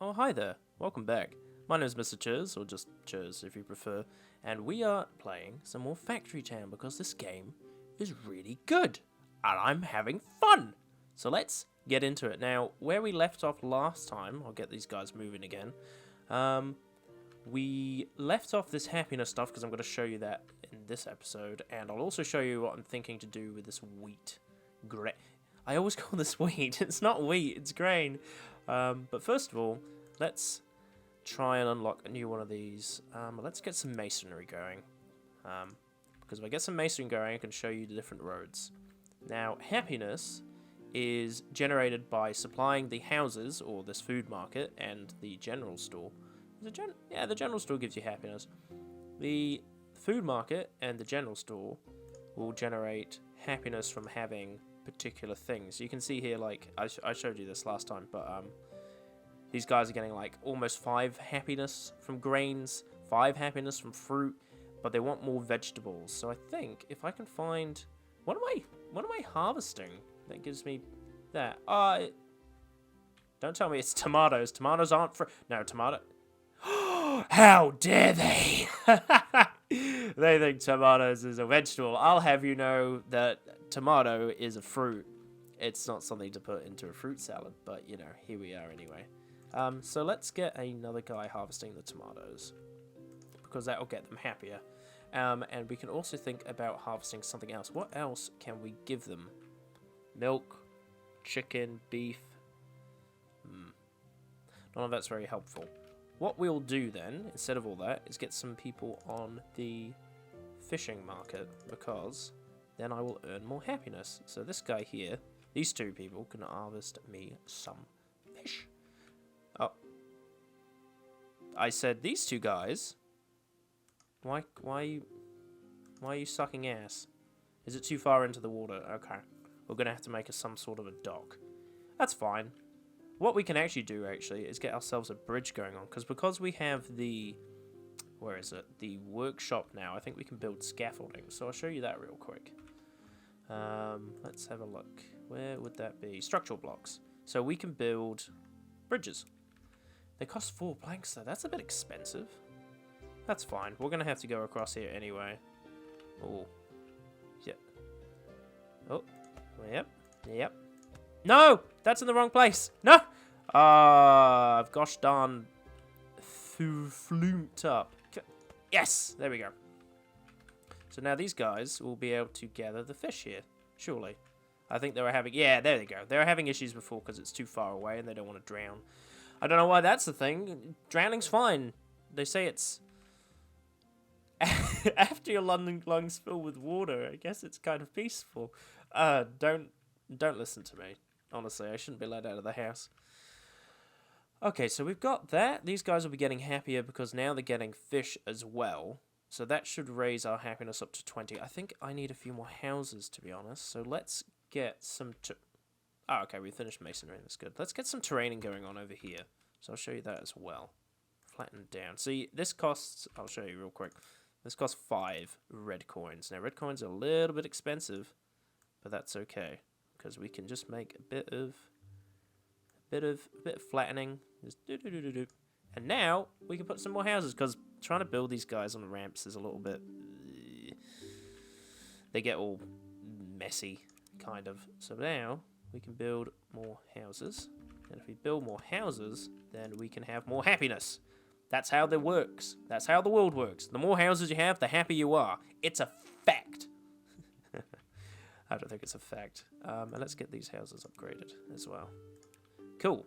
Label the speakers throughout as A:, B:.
A: Oh, hi there. Welcome back. My name is Mr. CHURS, or just CHURS if you prefer, and we are playing some more Factory Town because this game is really good, and I'm having fun. So let's get into it. Now, where we left off last time, I'll get these guys moving again. We left off this happiness stuff because I'm going to show you that in this episode, and I'll also show you what I'm thinking to do with this wheat. I always call this wheat. It's not wheat, it's grain. But first of all, let's try and unlock a new one of these. Let's get some masonry going. Because if I get some masonry going, I can show you the different roads. Now, happiness is generated by supplying the houses, or this food market, and the general store. The general store gives you happiness. The food market and the general store will generate happiness from having particular things. You can see here, like, I showed you this last time, but these guys are getting like almost 5 happiness from grains, 5 happiness from fruit, but they want more vegetables. So I think if I can find, what am I harvesting that gives me that? Don't tell me it's tomatoes. Tomatoes aren't no, tomato. How dare they? They think tomatoes is a vegetable. I'll have you know that tomato is a fruit. It's not something to put into a fruit salad, but you know, here we are anyway. So let's get another guy harvesting the tomatoes, because that will get them happier. And we can also think about harvesting something else. What else can we give them? Milk, chicken, beef. None of that's very helpful. What we'll do then, instead of all that, is get some people on the fishing market, because then I will earn more happiness. So this guy here, these 2 people, can harvest me some fish. Oh. I said these 2 guys. Why are you sucking ass? Is it too far into the water? Okay. We're going to have to make some sort of a dock. That's fine. What we can actually do, is get ourselves a bridge going on. Because we have the... Where is it? The workshop now. I think we can build scaffolding. So I'll show you that real quick. Let's have a look. Where would that be? Structural blocks. So we can build bridges. They cost 4 planks though. That's a bit expensive. That's fine. We're going to have to go across here anyway. Oh. Yeah. Oh. Yep. No! That's in the wrong place. No! I've gosh darn flumed up. Yes! There we go. So now these guys will be able to gather the fish here. Surely. I think they were having... Yeah, there they go. They were having issues before because it's too far away and they don't want to drown. I don't know why that's the thing. Drowning's fine. They say it's... After your lungs fill with water, I guess it's kind of peaceful. Don't listen to me. Honestly, I shouldn't be let out of the house. Okay, so we've got that. These guys will be getting happier because now they're getting fish as well. So that should raise our happiness up to 20. I think I need a few more houses, to be honest. So let's get some... Oh, okay, we finished masonry. That's good. Let's get some terraining going on over here. So I'll show you that as well. Flatten down. See, this costs... I'll show you real quick. This costs 5 red coins. Now, red coins are a little bit expensive, but that's okay, because we can just make a bit of flattening. Just do. And now we can put some more houses, because trying to build these guys on the ramps is a little bit... They get all messy, kind of. So now we can build more houses. And if we build more houses, then we can have more happiness. That's how that works. That's how the world works. The more houses you have, the happier you are. It's a fact. I don't think it's a fact. And let's get these houses upgraded as well. Cool.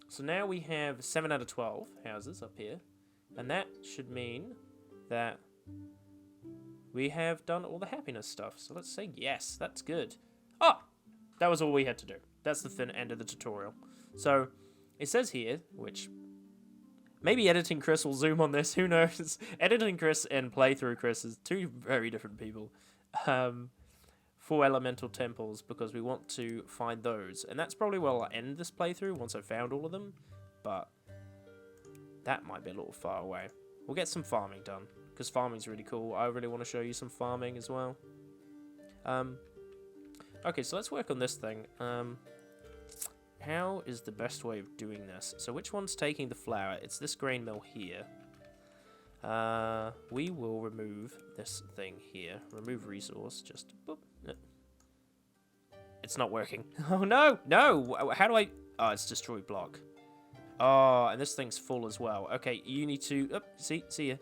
A: So now we have 7 out of 12 houses up here. And that should mean that we have done all the happiness stuff. So let's say yes. That's good. Oh! That was all we had to do. That's the end of the tutorial. So it says here, which... Maybe Editing Chris will zoom on this, who knows? Editing Chris and Playthrough Chris is 2 very different people. 4 elemental temples, because we want to find those. And that's probably where I'll end this playthrough, once I've found all of them. But that might be a little far away. We'll get some farming done, because farming's really cool. I really want to show you some farming as well. Okay, so let's work on this thing. how is the best way of doing this? So which one's taking the flour? It's this grain mill here. We will remove this thing here. Remove resource. Just boop. It's not working. Oh no, no. How do I? Oh, it's destroy block. Oh, and this thing's full as well. Okay, you need to. Oh, see ya.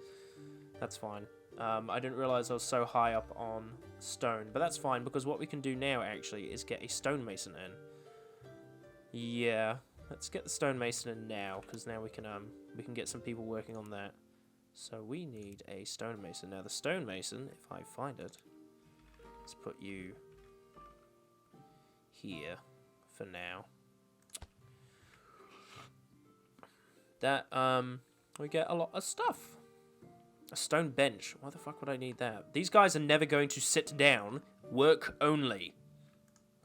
A: That's fine. I didn't realize I was so high up on stone, but that's fine because what we can do now actually is get a stonemason in. Yeah, let's get the stonemason in now because now we can get some people working on that. So we need a stonemason. Now the stonemason, if I find it, let's put you here for now. That we get a lot of stuff. A stone bench. Why the fuck would I need that? These guys are never going to sit down. Work only.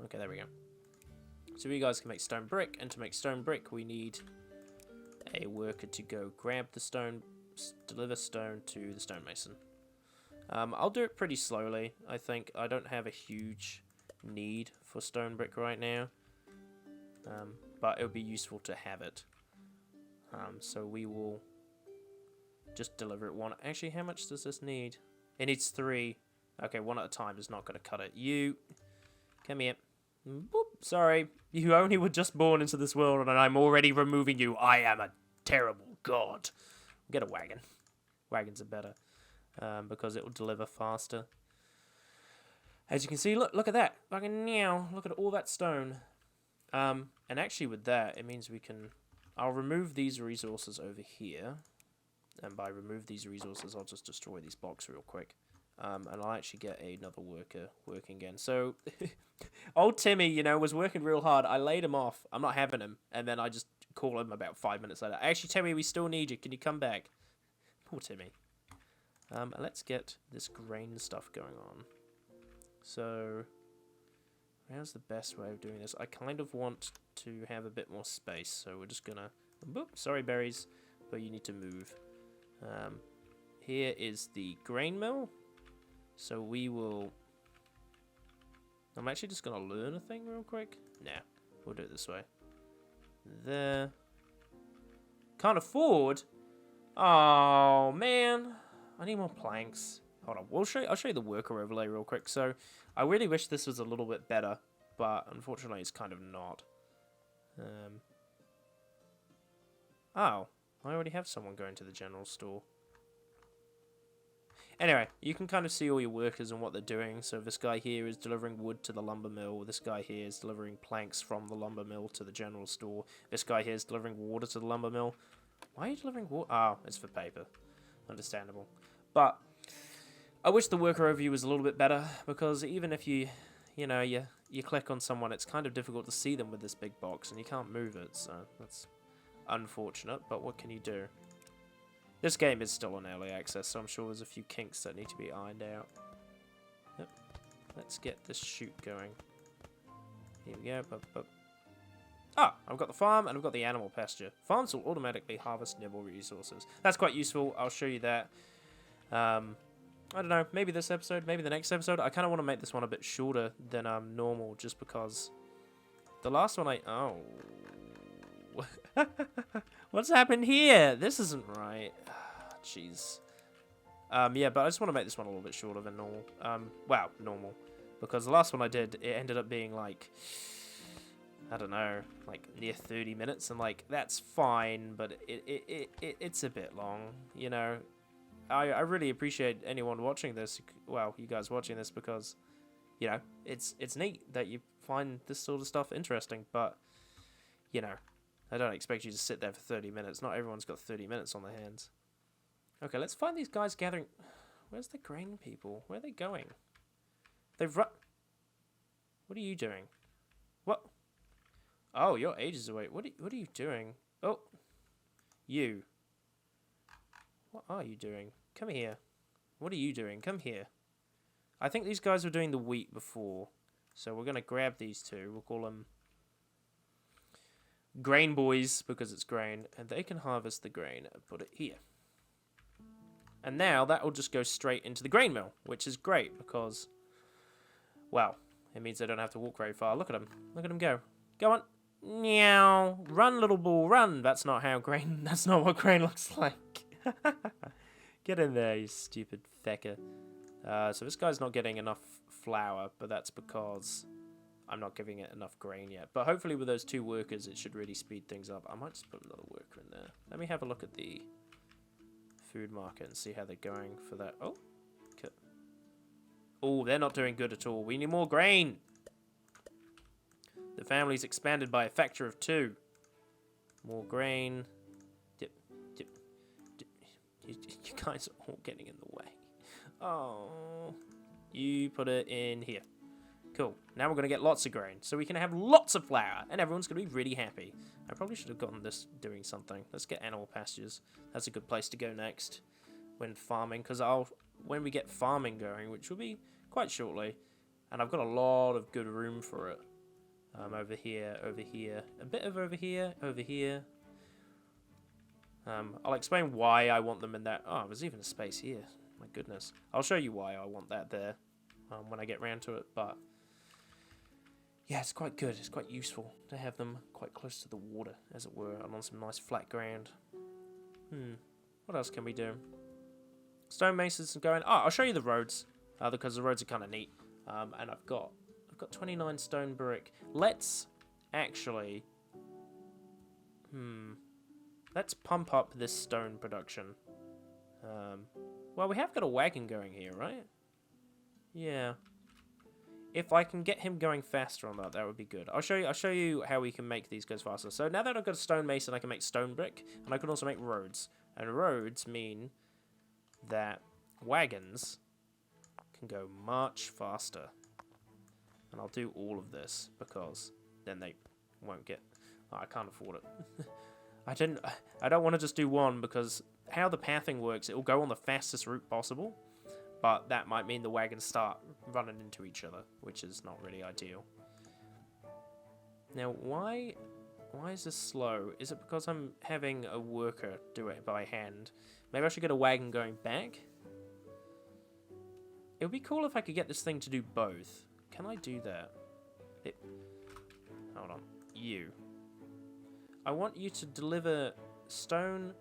A: Okay, there we go. So you guys can make stone brick, and to make stone brick, we need a worker to go grab the stone, deliver stone to the stonemason. I'll do it pretty slowly. I think I don't have a huge need for stone brick right now, but it would be useful to have it. So we will just deliver it one. Actually, how much does this need? It needs 3. Okay, one at a time is not going to cut it. You, come here. Boop, sorry, you only were just born into this world and I'm already removing you. I am a terrible god. Get a wagon. Wagons are better because it will deliver faster. As you can see, look at that. Fucking now, look at all that stone. And actually with that, it means we can... I'll remove these resources over here. And by remove these resources, I'll just destroy these blocks real quick. And I'll actually get another worker working again. So, old Timmy, you know, was working real hard. I laid him off. I'm not having him. And then I just call him about 5 minutes later. Actually, Timmy, we still need you. Can you come back? Poor Timmy. Let's get this grain stuff going on. So, how's the best way of doing this? I kind of want to have a bit more space. So, we're just going to... Boop, sorry, berries. But you need to move. Here is the grain mill. So we will... I'm actually just going to learn a thing real quick. Nah, we'll do it this way. There. Can't afford? Oh, man. I need more planks. Hold on. I'll show you the worker overlay real quick. So I really wish this was a little bit better. But unfortunately, it's kind of not. Oh, I already have someone going to the general store. Anyway, you can kind of see all your workers and what they're doing. So this guy here is delivering wood to the lumber mill. This guy here is delivering planks from the lumber mill to the general store. This guy here is delivering water to the lumber mill. Why are you delivering water? Oh, it's for paper. Understandable. But I wish the worker overview was a little bit better, because even if you click on someone, it's kind of difficult to see them with this big box, and you can't move it. So that's unfortunate, but what can you do? This game is still on early access, so I'm sure there's a few kinks that need to be ironed out. Yep. Let's get this chute going. Here we go. Ah, I've got the farm and I've got the animal pasture. Farms will automatically harvest nibble resources. That's quite useful. I'll show you that. I don't know, maybe this episode, maybe the next episode. I kind of want to make this one a bit shorter than normal, just because the last one Oh. What's happened here? This isn't right. Jeez. Yeah, but I just want to make this one a little bit shorter than normal. Wow, normal. Because the last one I did, it ended up being like, I don't know, like near 30 minutes. And like, that's fine, but it's a bit long, you know. I really appreciate anyone watching this, well, you guys watching this, because, you know, it's neat that you find this sort of stuff interesting, but, you know, I don't expect you to sit there for 30 minutes. Not everyone's got 30 minutes on their hands. Okay, let's find these guys gathering... Where's the grain people? Where are they going? They've run... What are you doing? What? Oh, you're ages away. What are you doing? Oh. You. What are you doing? Come here. What are you doing? Come here. I think these guys were doing the wheat before. So we're going to grab these two. We'll call them grain boys, because it's grain, and they can harvest the grain and put it here. And now that will just go straight into the grain mill, which is great because, well, it means they don't have to walk very far. Look at them. Look at them go. Go on. Meow. Run, little ball, run. That's not how grain... That's not what grain looks like. Get in there, you stupid fecker. So this guy's not getting enough flour, but that's because I'm not giving it enough grain yet. But hopefully with those 2 workers, it should really speed things up. I might just put another worker in there. Let me have a look at the food market and see how they're going for that. Oh, okay. Oh, they're not doing good at all. We need more grain. The family's expanded by a factor of 2. More grain. Dip, dip, dip. You guys are all getting in the way. Oh, you put it in here. Cool. Now we're going to get lots of grain, so we can have lots of flour, and everyone's going to be really happy. I probably should have gotten this doing something. Let's get animal pastures. That's a good place to go next when farming, because when we get farming going, which will be quite shortly, and I've got a lot of good room for it. Over here, a bit of over here. I'll explain why I want them in that. Oh, there's even a space here. My goodness. I'll show you why I want that there when I get round to it, but yeah, it's quite good. It's quite useful to have them quite close to the water, as it were, and on some nice flat ground. What else can we do? Stonemasons going. Oh, I'll show you the roads, because the roads are kind of neat. And I've got 29 stone brick. Let's actually, let's pump up this stone production. Well, we have got a wagon going here, right? Yeah. If I can get him going faster on that, that would be good. I'll show you how we can make these go faster. So now that I've got a stonemason, I can make stone brick, and I can also make roads. And roads mean that wagons can go much faster. And I'll do all of this because then they won't get... Oh, I can't afford it. I don't want to just do one because how the pathing works, it will go on the fastest route possible. But that might mean the wagons start running into each other, which is not really ideal. Now, why is this slow? Is it because I'm having a worker do it by hand? Maybe I should get a wagon going back? It would be cool if I could get this thing to do both. Can I do that? Hold on. You. I want you to deliver stone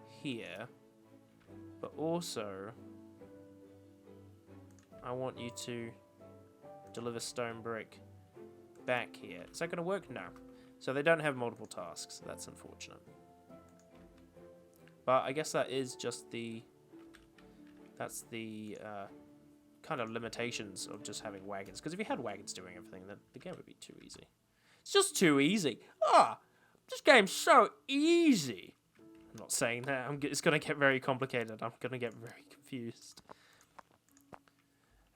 A: here, but also I want you to deliver stone brick back here. Is that going to work? No. So they don't have multiple tasks. That's unfortunate. But I guess that is just the... That's the kind of limitations of just having wagons. Because if you had wagons doing everything, then the game would be too easy. It's just too easy. Ah! This game's so easy. I'm not saying that. It's going to get very complicated. I'm going to get very confused.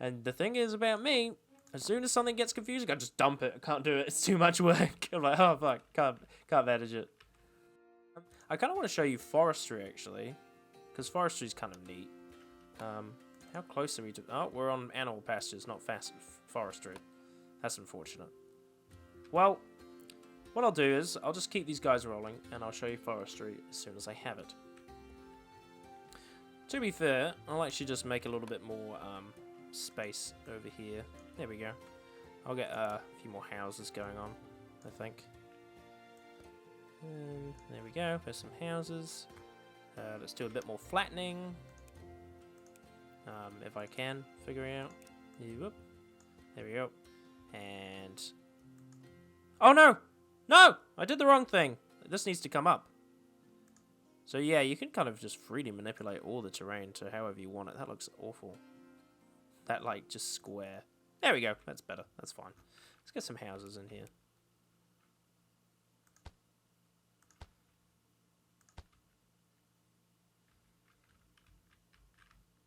A: And the thing is about me, as soon as something gets confusing, I just dump it. I can't do it. It's too much work. I'm like, oh fuck, can't manage it. I kind of want to show you forestry actually, because forestry is kind of neat. How close are we to? Oh, we're on animal pastures, not forestry. That's unfortunate. Well, what I'll do is I'll just keep these guys rolling, and I'll show you forestry as soon as I have it. To be fair, I'll actually just make a little bit more space over here. There we go. I'll get a few more houses going on, I think. There we go. There's some houses. Let's do a bit more flattening. If I can figure it out. Whoop. There we go. And... Oh no! No! I did the wrong thing. This needs to come up. So yeah, you can kind of just freely manipulate all the terrain to however you want it. That looks awful. That, like, just square. There we go. That's better. That's fine. Let's get some houses in here.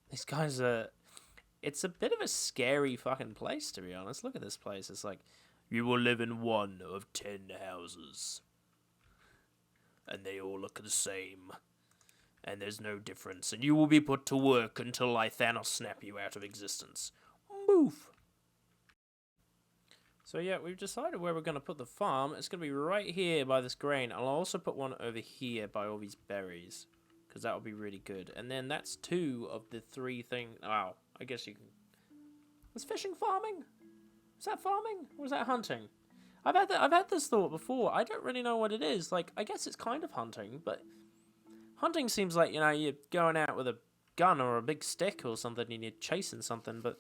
A: These guys are... It's a bit of a scary fucking place, to be honest. Look at this place. It's like, you will live in one of 10 houses. And they all look the same. And there's no difference. And you will be put to work until I Thanos snap you out of existence. Move! So yeah, we've decided where we're going to put the farm. It's going to be right here by this grain. I'll also put one over here by all these berries. Because that would be really good. And then that's 2 of the 3 things. Wow, I guess you can... Was fishing farming? Is that farming? Or was that hunting? I've had this thought before. I don't really know what it is. Like, I guess it's kind of hunting, but hunting seems like, you know, you're going out with a gun or a big stick or something and you're chasing something, but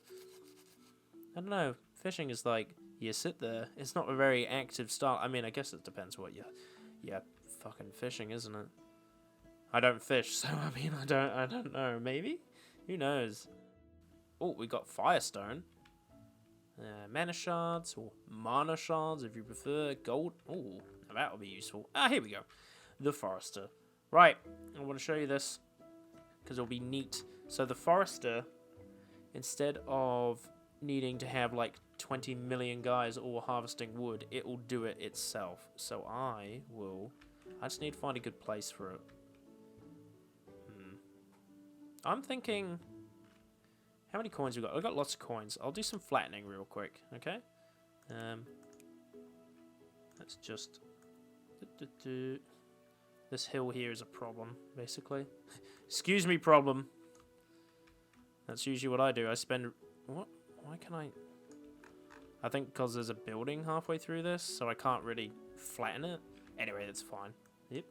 A: I don't know. Fishing is like, you sit there. It's not a very active style. I mean, I guess it depends what you're fucking fishing, isn't it? I don't fish, so I mean, I don't know. Maybe? Who knows? Oh, we got firestone. Mana shards, or mana shards if you prefer. Gold. Oh, that would be useful. Ah, here we go. The forester. Right, I want to show you this because it'll be neat. So the forester, instead of needing to have like 20 million guys all harvesting wood, it will do it itself. So I just need to find a good place for it. I'm thinking, how many coins we got? I've got lots of coins. I'll do some flattening real quick, okay? Let's just... This hill here is a problem, basically. Excuse me, problem. That's usually what I do. I spend... What? Why can I... I think because there's a building halfway through this, so I can't really flatten it. Anyway, that's fine. Yep.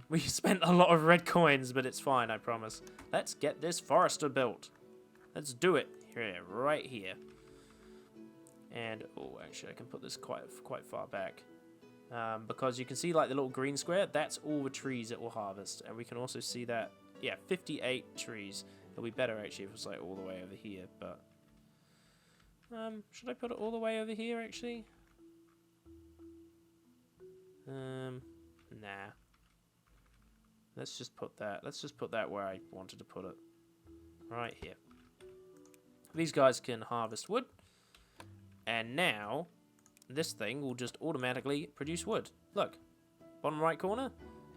A: We spent a lot of red coins, but it's fine, I promise. Let's get this forester built. Let's do it. Here, right here. And, oh, actually, I can put this quite far back. Because you can see, like, the little green square. That's all the trees it will harvest. And we can also see that, yeah, 58 trees. It'll be better, actually, if it's, like, all the way over here, but... should I put it all the way over here, actually? Nah. Let's just put that where I wanted to put it. Right here. These guys can harvest wood. And now, this thing will just automatically produce wood. Look. Bottom right corner.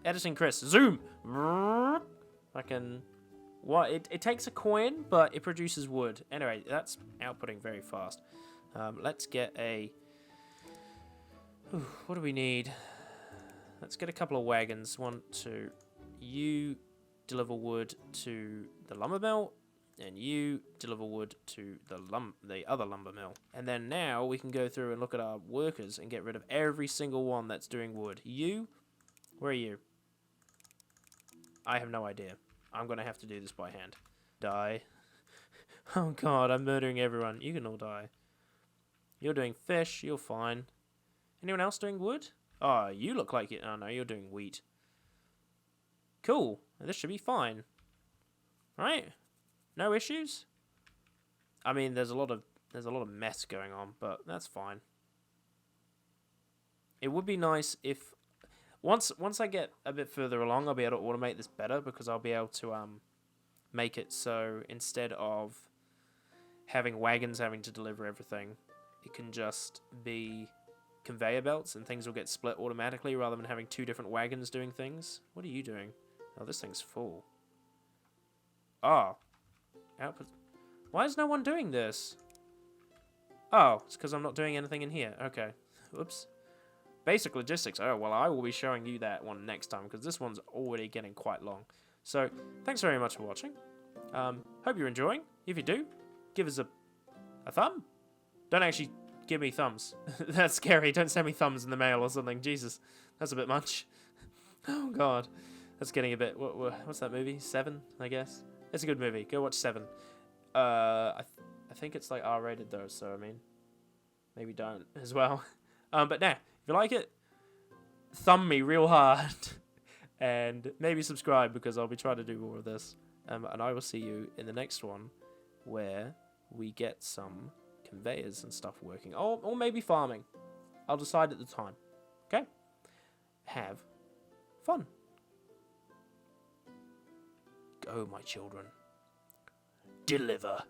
A: Editing Chris. Zoom! I can... What? It takes a coin, but it produces wood. Anyway, that's outputting very fast. Let's get a... Ooh, what do we need? Let's get a couple of wagons. 1, 2... You deliver wood to the lumber mill, and you deliver wood to the other lumber mill. And then now we can go through and look at our workers and get rid of every single one that's doing wood. You? Where are you? I have no idea. I'm going to have to do this by hand. Die. Oh god, I'm murdering everyone. You can all die. You're doing fish, you're fine. Anyone else doing wood? Oh, you look like it. Oh no, you're doing wheat. Cool. This should be fine. Right? No issues? I mean, there's a lot of mess going on, but that's fine. It would be nice if once I get a bit further along, I'll be able to automate this better because I'll be able to make it so instead of having wagons having to deliver everything, it can just be conveyor belts and things will get split automatically rather than having 2 different wagons doing things. What are you doing? Oh, this thing's full. Oh. Output. Why is no one doing this? Oh, it's because I'm not doing anything in here. Okay. Oops. Basic logistics. Oh, well, I will be showing you that one next time because this one's already getting quite long. So, thanks very much for watching. Hope you're enjoying. If you do, give us a thumb. Don't actually give me thumbs. That's scary. Don't send me thumbs in the mail or something. Jesus. That's a bit much. Oh, God. That's getting a bit... What's that movie? 7, I guess? It's a good movie. Go watch 7. I think it's like R-rated though, so I mean... Maybe don't as well. But nah, if you like it, thumb me real hard. And maybe subscribe because I'll be trying to do more of this. And I will see you in the next one where we get some conveyors and stuff working. Or maybe farming. I'll decide at the time. Okay? Have fun. Go, my children. Deliver.